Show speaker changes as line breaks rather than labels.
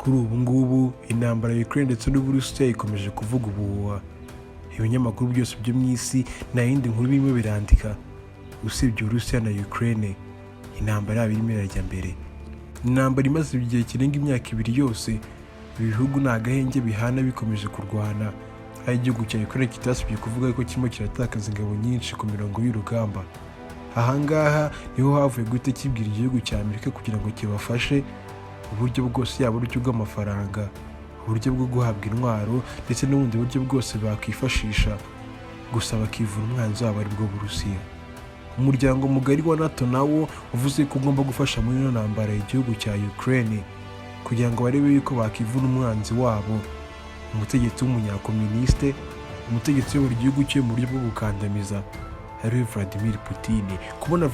Kuri ubu ngubu intambara ya Ukraine ndetse n'Uburusiya ikomeje kuvuga ubuhuha. Ibinyamakuru byose byo mu isi nta yindi nkuru birimo birandika usibye Uburusiya na Ukraine. Intambara yabo irimo irajya mbere. Intambara imaze igihe kirenga imyaka 2 yose. Ibi bihugu nta gahenge bihana bikomeje kurwana. Aho igihugu cya Ukraine kitasubye kuvuga ko kirimo kiratakaza ingabo nyinshi ku mirongo y'urugamba. Ahangaha niho havuye guhita kibwira igihugu cya Amerika kugira ngo kibafashe uburyo bwose, yaba uburyo bw'amafaranga, uburyo bwo guhabwa intwaro ndetse n'ubundi buryo bwose bakwifashisha gusa bakivura umwanzi wabo ari bwo Burusiya. Umuryango mugari wa NATO nawo uvuze ko ugomba gufasha muri ino ntambara igihugu cya Ukraine kugira ngo barebe yuko bakivuna umwanzi wabo, umutegetsi w'umunyakomuniste, umutegetsi uyobora igihugu cye mu buryo bwo gukandamiza, ariwe Vladimir Putin. Kubona